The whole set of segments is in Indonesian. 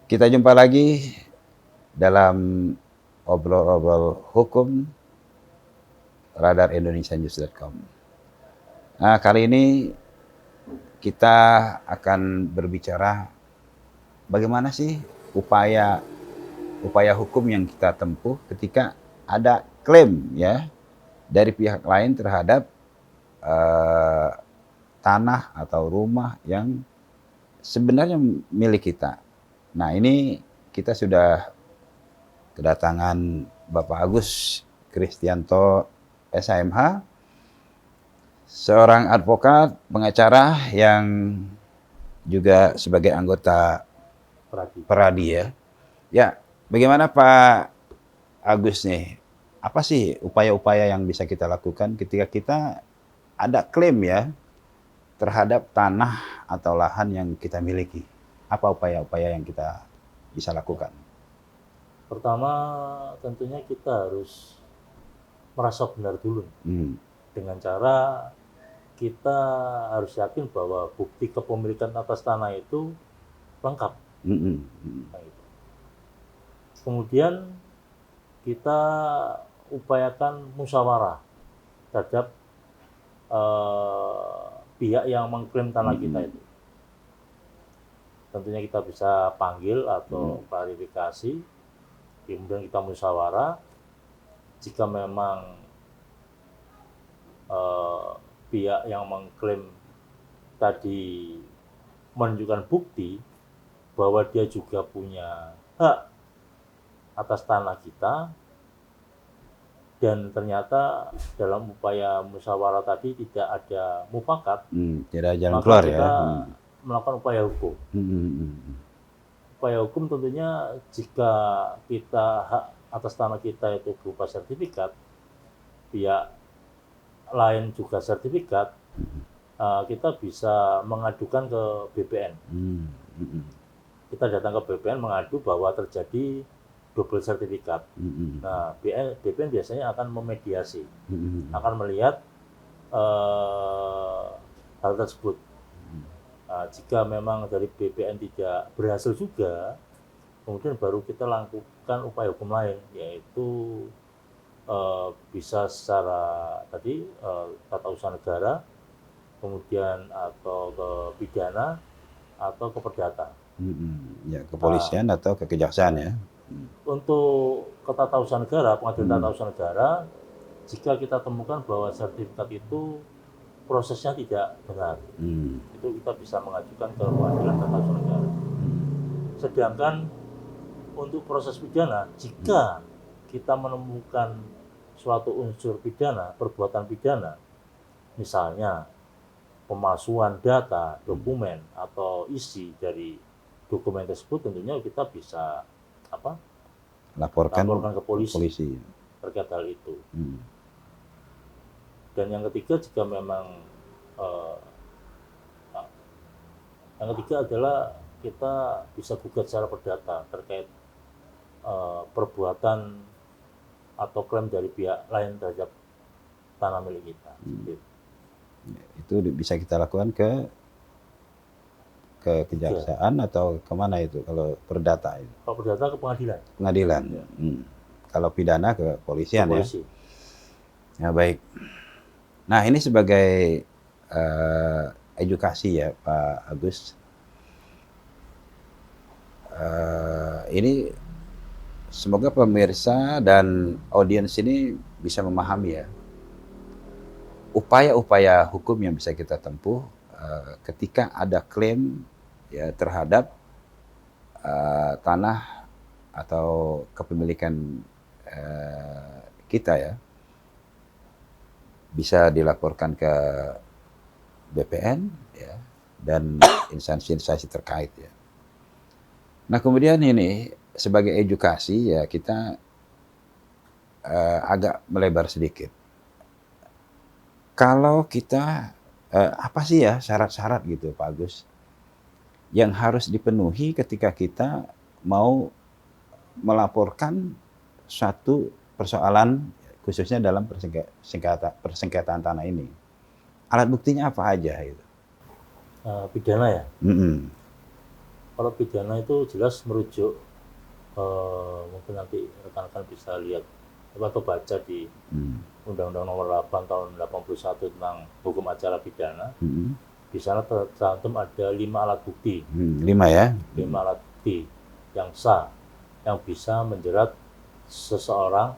Kita jumpa lagi dalam obrol-obrol hukum radarindonesia.news.com. Nah, kali ini kita akan berbicara bagaimana sih upaya hukum yang kita tempuh ketika ada klaim ya dari pihak lain terhadap tanah atau rumah yang sebenarnya milik kita. Nah, ini kita sudah kedatangan Bapak Agus Kristianto SHMH, seorang advokat, pengacara yang juga sebagai anggota Peradi ya. Ya, bagaimana Pak Agus nih? Apa sih upaya-upaya yang bisa kita lakukan ketika kita ada klaim ya terhadap tanah atau lahan yang kita miliki? Apa upaya-upaya yang kita bisa lakukan? Pertama, tentunya kita harus merasa benar dulu. Dengan cara kita harus yakin bahwa bukti kepemilikan atas tanah itu lengkap. Nah, itu. Kemudian kita upayakan musyawarah terhadap pihak yang mengklaim tanah kita itu. Tentunya kita bisa panggil atau klarifikasi, kemudian kita musyawarah. Jika memang pihak yang mengklaim tadi menunjukkan bukti bahwa dia juga punya hak atas tanah kita, dan ternyata dalam upaya musyawarah tadi tidak ada mufakat, tidak ada jalan maka keluar kita ya. melakukan upaya hukum. Upaya hukum tentunya jika kita hak atas tanah kita itu berupa sertifikat, pihak lain juga sertifikat, kita bisa mengadukan ke BPN. Kita datang ke BPN mengadu bahwa terjadi double sertifikat. Nah, BPN biasanya akan memediasi, akan melihat hal tersebut. Nah, jika memang dari BPN tidak berhasil juga, kemudian baru kita lakukan upaya hukum lain, yaitu bisa secara tadi tata usaha negara, kemudian atau ke pidana atau ke perdata. Ya, kepolisian atau ke kejaksaan ya. Untuk ke tata usaha negara, pengadilan tata usaha negara, jika kita temukan bahwa sertifikat itu prosesnya tidak benar, itu kita bisa mengajukan ke pengadilan tata usaha negara. Sedangkan untuk proses pidana, jika kita menemukan suatu unsur pidana, perbuatan pidana, misalnya pemalsuan data, dokumen, atau isi dari dokumen tersebut, tentunya kita bisa laporkan ke polisi terkait hal itu. Dan yang ketiga, jika memang yang ketiga adalah kita bisa gugat secara perdata terkait perbuatan atau klaim dari pihak lain terhadap tanah milik kita. Itu bisa kita lakukan ke kejaksaan atau kemana itu kalau perdata itu? Kalau perdata ke pengadilan. Pengadilan. Ya. Kalau pidana ke polisian ya. Ya baik. Nah, ini sebagai edukasi ya Pak Agus. Ini semoga pemirsa dan audiens ini bisa memahami ya upaya-upaya hukum yang bisa kita tempuh ketika ada klaim ya terhadap tanah atau kepemilikan kita ya, bisa dilaporkan ke BPN ya dan instansi-instansi terkait ya. Nah, kemudian ini sebagai edukasi ya kita agak melebar sedikit. Kalau kita apa sih ya syarat-syarat gitu Pak Agus yang harus dipenuhi ketika kita mau melaporkan suatu persoalan khususnya dalam persengketaan tanah ini? Alat buktinya apa aja itu? Pidana ya? Kalau pidana itu jelas merujuk, mungkin nanti rekan-rekan bisa lihat atau baca di Undang-Undang Nomor 8 Tahun 81 tentang hukum acara pidana. Di sana tercantum ada 5 alat bukti. 5 ya? 5 alat bukti yang sah, yang bisa menjerat seseorang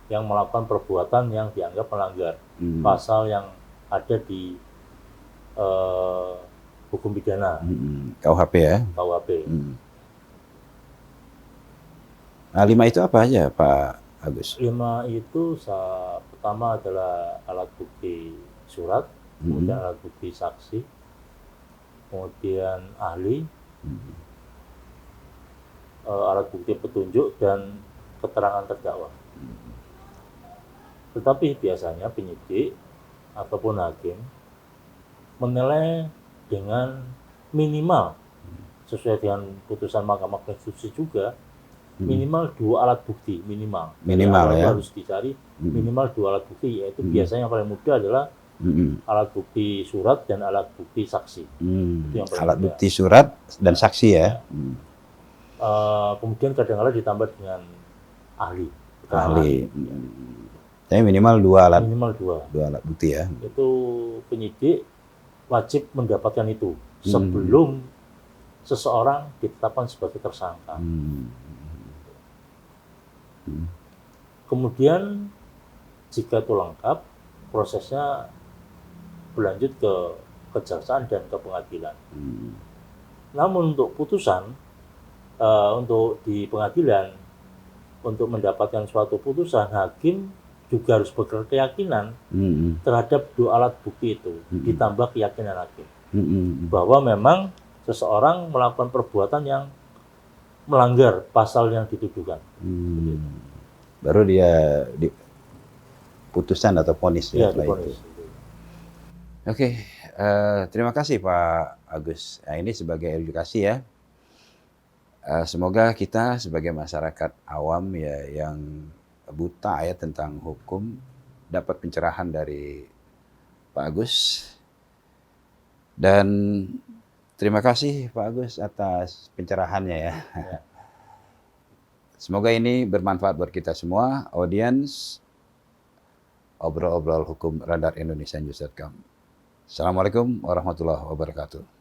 yang melakukan perbuatan yang dianggap melanggar pasal yang ada di hukum pidana, KUHP ya? KUHP. Nah, 5 itu apa aja, Pak Agus? 5 itu pertama adalah alat bukti surat, kemudian alat bukti saksi, kemudian ahli, alat bukti petunjuk, dan keterangan terdakwa. Tetapi biasanya penyidik ataupun hakim menilai dengan minimal, sesuai dengan putusan Mahkamah Konstitusi juga, minimal 2 alat bukti, minimal ya, harus dicari minimal 2 alat bukti, yaitu biasanya yang paling mudah adalah alat bukti surat dan alat bukti saksi. Itu yang paling alat mudah. Bukti surat dan saksi ya. Kemudian kadang-kadang ditambah dengan ahli. Tapi minimal 2 alat. Minimal 2 alat bukti ya. Itu penyidik wajib mendapatkan itu sebelum seseorang ditetapkan sebagai tersangka. Kemudian jika itu lengkap, prosesnya berlanjut ke kejaksaan dan ke pengadilan. Namun untuk putusan, untuk di pengadilan, untuk mendapatkan suatu putusan, hakim juga harus berkeyakinan terhadap 2 alat bukti itu, ditambah keyakinan hakim bahwa memang seseorang melakukan perbuatan yang melanggar pasal yang dituduhkan. Baru dia putusan atau vonis ya, divonis. Oke, terima kasih Pak Agus. Nah, ini sebagai edukasi ya. Semoga kita sebagai masyarakat awam ya yang buta ya tentang hukum dapat pencerahan dari Pak Agus. Dan terima kasih Pak Agus atas pencerahannya ya. Semoga ini bermanfaat buat kita semua, audiens obrol-obrol hukum Radar Indonesia News.com. Assalamualaikum warahmatullahi wabarakatuh.